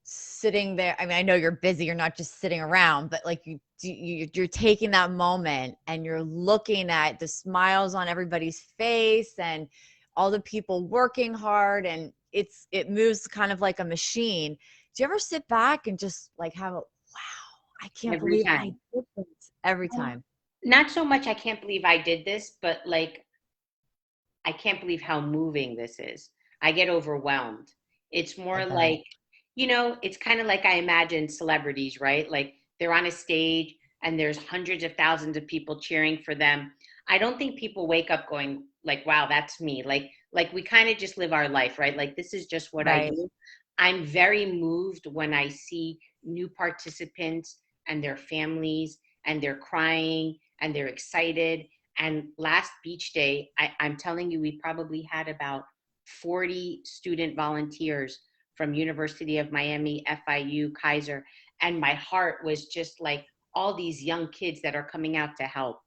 sitting there, I mean, I know you're busy, you're not just sitting around, but like you're taking that moment and you're looking at the smiles on everybody's face and all the people working hard, and it moves kind of like a machine. Do you ever sit back and just like have a, wow, I can't Every believe I time. did this every Well, time? not so much I can't believe I did this, but like I can't believe how moving this is. I get overwhelmed. It's I more bet. like, it's kind of like I imagine celebrities, right? Like they're on a stage and there's hundreds of thousands of people cheering for them. I don't think people wake up going like, wow, that's me. Like we kind of just live our life, right? Like this is just what I Right. do. I'm very moved when I see new participants and their families and they're crying and they're excited. And last beach day, I'm telling you, we probably had about 40 student volunteers from University of Miami, FIU, Kaiser. And my heart was just like all these young kids that are coming out to help.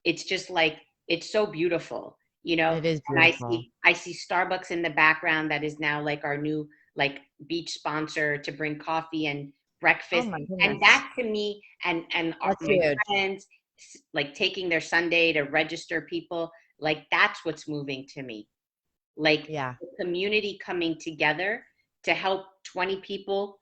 It's just like, it's so beautiful, It is and beautiful. I see Starbucks in the background that is now like our new like beach sponsor to bring coffee and Oh breakfast. my And goodness. that to me, That's my huge. friends like taking their Sunday to register people, like that's what's moving to me. Like Yeah. the community coming together to help 20 people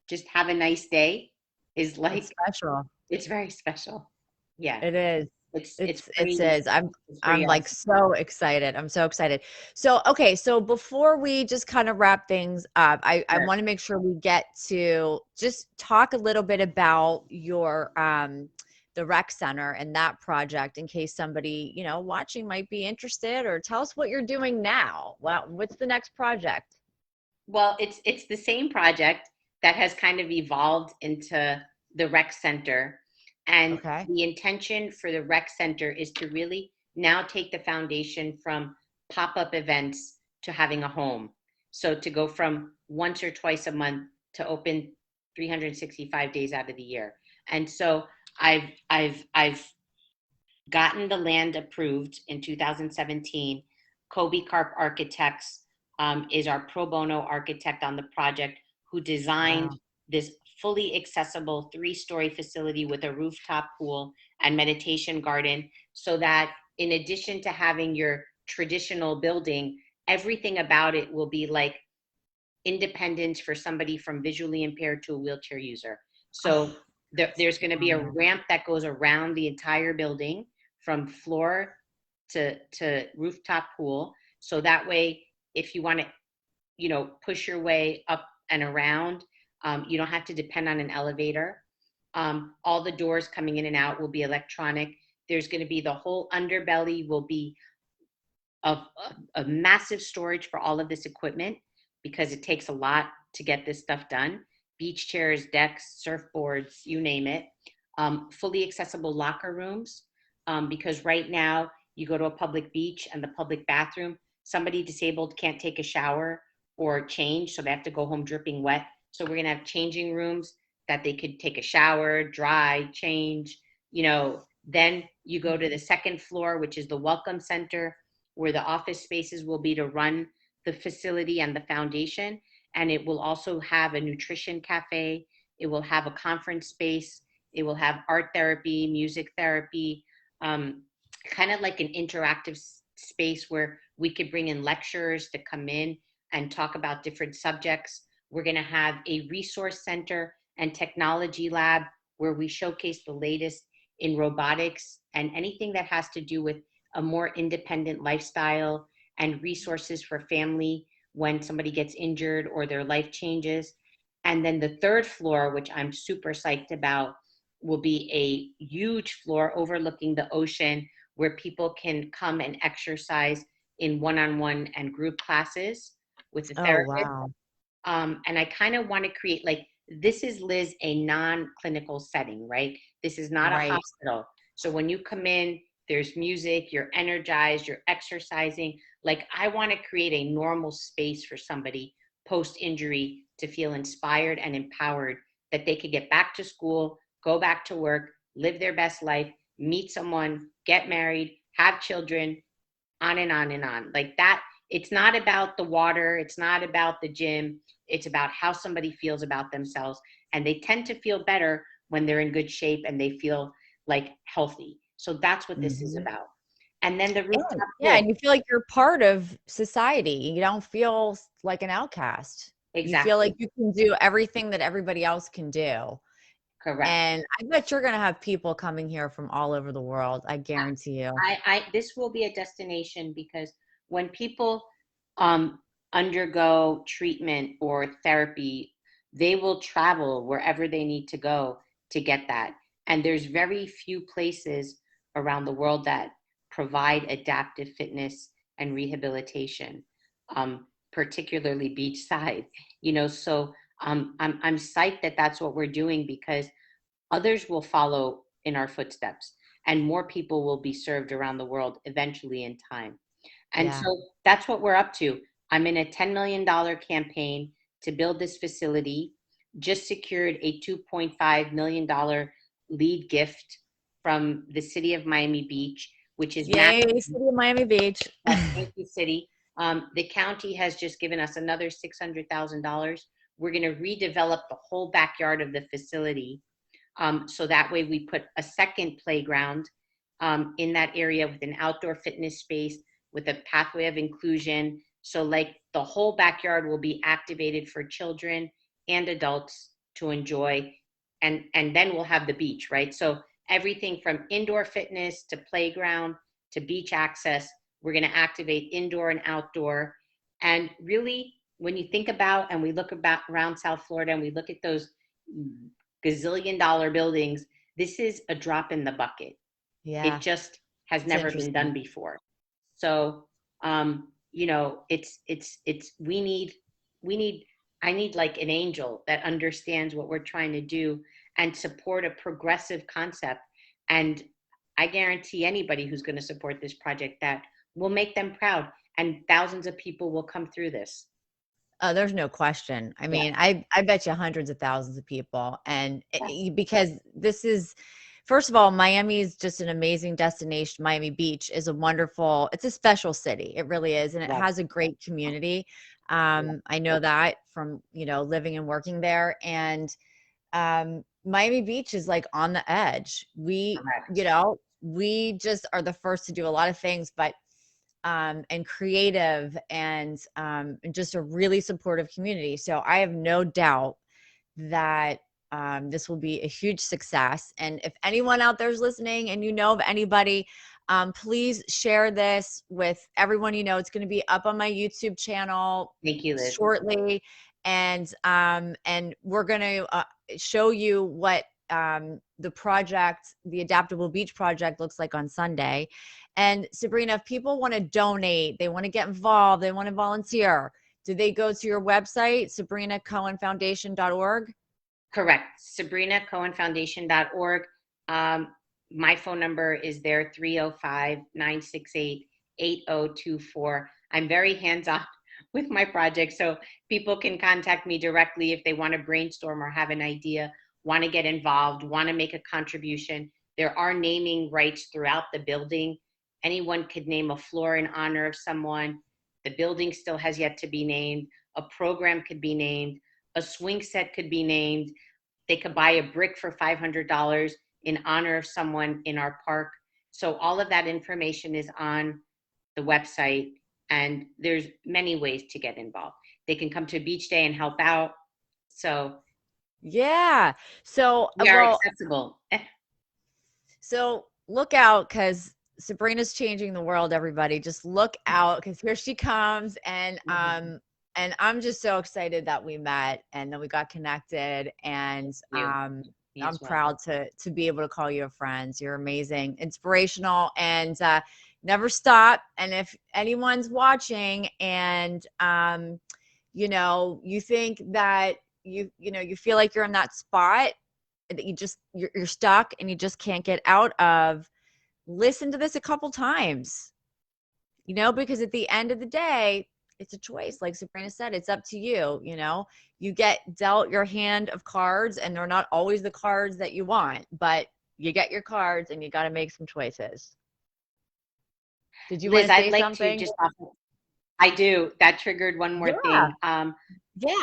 just have a nice day is It's like, special. it's very special. Yeah, It is. it's It pretty, is. it's I'm pretty like awesome. so excited. I'm so excited. So okay, so before we just kind of wrap things up, I Sure. want to make sure we get to just talk a little bit about your the rec center and that project in case somebody, watching might be interested, or tell us what you're doing now. Well, what's the next project? Well, it's the same project that has kind of evolved into the rec center. And Okay. the intention for the rec center is to really now take the foundation from pop-up events to having a home. So to go from once or twice a month to open 365 days out of the year. And so I've gotten the land approved in 2017. Kobe Carp Architects is our pro bono architect on the project who designed Wow. this fully accessible 3-story facility with a rooftop pool and meditation garden so that in addition to having your traditional building, everything about it will be like independence for somebody from visually impaired to a wheelchair user. Oh, So that's there's going to be a phenomenal. ramp that goes around the entire building from floor to rooftop pool. So that way, if you want to, push your way up and around, you don't have to depend on an elevator. All the doors coming in and out will be electronic. There's going to be the whole underbelly will be of a massive storage for all of this equipment because it takes a lot to get this stuff done. Beach chairs, decks, surfboards, you name it. Fully accessible locker rooms, because right now you go to a public beach and the public bathroom, somebody disabled can't take a shower or change, so they have to go home dripping wet. So we're gonna have changing rooms that they could take a shower, dry, change. Then you go to the second floor, which is the welcome center, where the office spaces will be to run the facility and the foundation. And it will also have a nutrition cafe. It will have a conference space. It will have art therapy, music therapy, kind of like an interactive space where we could bring in lecturers to come in and talk about different subjects. We're going to have a resource center and technology lab where we showcase the latest in robotics and anything that has to do with a more independent lifestyle and resources for family when somebody gets injured or their life changes. And then the third floor, which I'm super psyched about, will be a huge floor overlooking the ocean where people can come and exercise in one-on-one and group classes with a Oh, therapist. wow. And I kind of want to create like, this is, Liz, a non-clinical setting, right? This is not a Right. hospital. So when you come in, there's music, you're energized, you're exercising. Like, I want to create a normal space for somebody post injury to feel inspired and empowered, that they could get back to school, go back to work, live their best life, meet someone, get married, have children, on and on and on. Like that, it's not about the water, it's not about the gym, it's about how somebody feels about themselves. And they tend to feel better when they're in good shape and they feel like healthy. So that's what this is Mhm. about. And then the Right. rooftop Yeah, pool. and you feel like you're part of society. You don't feel like an outcast. You feel like Exactly. you can do everything that everybody else can do. Correct. And I bet you're gonna have people coming here from all over the world. I guarantee you. This will be a destination because when people um, undergo treatment or therapy, they will travel wherever they need to go to get that. And there's very few places around the world that provide adaptive fitness and rehabilitation, particularly beachside. So I'm psyched that that's what we're doing, because others will follow in our footsteps and more people will be served around the world eventually in time. And Yeah. so that's what we're up to. I'm in a $10 million campaign to build this facility, just secured a $2.5 million lead gift from the city of Miami Beach, which is Yay, City of Miami Beach. thank you, city. The county has just given us another $600,000. We're going to redevelop the whole backyard of the facility, so that way we put a second playground in that area with an outdoor fitness space with a pathway of inclusion. So like the whole backyard will be activated for children and adults to enjoy. And then we'll have the beach, right? So everything from indoor fitness to playground to beach access, we're going to activate indoor and outdoor. And really, when you think about, and we look about around South Florida and we look at those gazillion-dollar buildings, this is a drop in the bucket. It Yeah, just has it's never been done interesting. before. So, we need, I need like an angel that understands what we're trying to do and support a progressive concept. And I guarantee anybody who's going to support this project that will make them proud, and thousands of people will come through this. Oh, there's no question. I Yeah, mean, I bet you hundreds of thousands of people, and yeah, because this is, first of all, Miami is just an amazing destination. Miami Beach is a wonderful, it's a special city. It really is, and it yeah, has a great community. yeah. I know that from, living and working there, and Miami Beach is like on the edge. Correct. We just are the first to do a lot of things, but and creative, and just a really supportive community. So I have no doubt that this will be a huge success. And if anyone out there is listening and you know of anybody, please share this with everyone you know. It's going to be up on my YouTube channel Thank you, Liz. shortly, and we're going to show you what the Adaptable Beach project looks like on Sunday. And Sabrina, if people want to donate, they want to get involved, they want to volunteer, do they go to your website, sabrinacohenfoundation.org? Correct. SabrinaCohenFoundation.org. My phone number is there, 305-968-8024. I'm very hands-on with my project, so people can contact me directly if they want to brainstorm or have an idea, want to get involved, want to make a contribution. There are naming rights throughout the building. Anyone could name a floor in honor of someone. The building still has yet to be named. A program could be named. A swing set could be named. They could buy a brick for $500 in honor of someone in our park. So all of that information is on the website, and there's many ways to get involved. They can come to Beach Day and help out. So Yeah. So, we are accessible. so look out, because Sabrina's changing the world, everybody. Just look out, because here she comes. And I'm just so excited that we met and that we got connected. And You, me I'm as well. proud to be able to call you a friend. You're amazing, inspirational, and never stop. And if anyone's watching and you think that you feel like you're in that spot that you're stuck and you just can't get out of, listen to this a couple times, you know, because at the end of the day, it's a choice. Like Sabrina said, it's up to you. You know, you get dealt your hand of cards and they're not always the cards that you want, but you get your cards and you got to make some choices. Did you want Liz, to say I'd like to something? just, I do. That triggered one more Yeah. thing.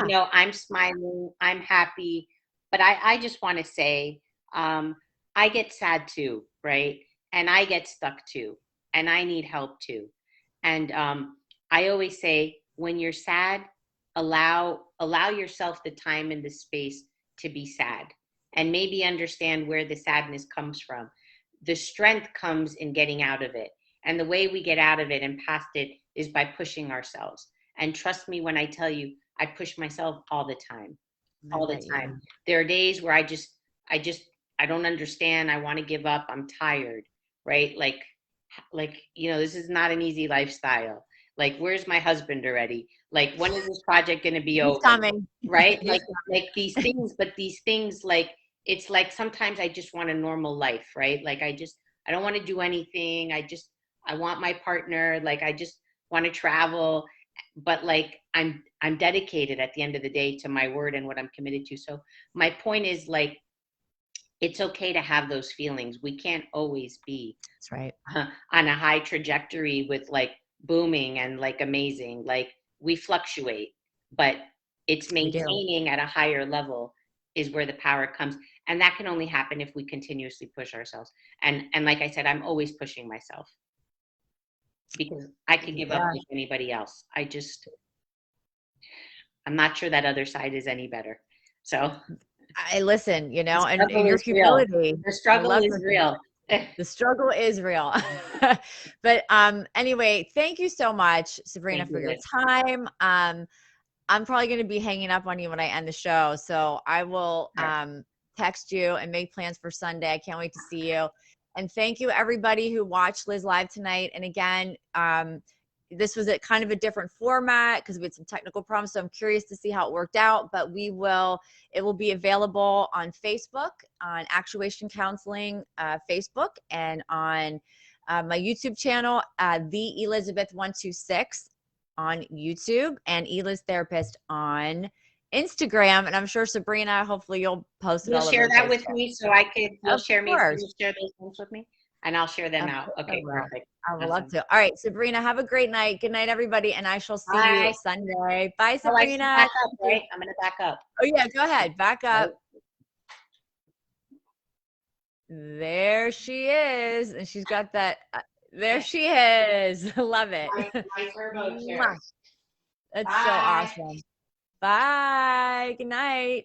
Yeah. I'm smiling, I'm happy, but I just want to say, I get sad too, right? And I get stuck too, and I need help too. And I always say, when you're sad, allow yourself the time and the space to be sad, and maybe understand where the sadness comes from. The strength comes in getting out of it, and the way we get out of it and past it is by pushing ourselves. And trust me when I tell you, I push myself all the time, I all the bet you time. do. There are days where I just, I don't understand. I want to give up. I'm tired, right? Like, this is not an easy lifestyle. Like, where's my husband already? Like, when is this project going to be He's over? coming. Right? He's Like these things, but these things, like, it's like sometimes I just want a normal life, right? Like, I don't want to do anything. I want my partner. Like, I just want to travel, but like, I'm dedicated at the end of the day to my word and what I'm committed to. So my point is, like, it's okay to have those feelings. We can't always be That's right. on a high trajectory with like booming and like amazing. Like, we fluctuate, but it's We do. maintaining at a higher level is where the power comes. And that can only happen if we continuously push ourselves. And like I said, I'm always pushing myself, because I could give up Yeah. like anybody else. I'm not sure that other side is any better. So I listen, you the know, and struggle your is real. humility. The I struggle love is your real. The struggle is real. But anyway, thank you so much, Sabrina, Thank for you, your Liz. time. I'm probably going to be hanging up on you when I end the show. So I will Sure. text you and make plans for Sunday. I can't wait to see you. And thank you, everybody who watched Liz Live tonight. And again, this was a kind of a different format because we had some technical problems. So I'm curious to see how it worked out. But it will be available on Facebook, on Actuation Counseling Facebook, and on my YouTube channel, The Elizabeth 126 on YouTube, and Eliz Therapist on Instagram. And I'm sure Sabrina, hopefully you'll post it You'll all over share the that place. with me you'll Of share course. those links with me, and I'll share them Of out. course I Okay, will. perfect. I would love Awesome. to. All right, Sabrina, have a great night. Good night, everybody. And I shall see you Bye. Sunday. Bye, Oh, I should Sabrina. back up, Thank you. right? I'm gonna back up. Oh, yeah, go ahead. Back Right? up. There she is. And she's got that. There she is. Love it. My turbo Mwah. chair. That's so Bye. awesome. Bye. Good night.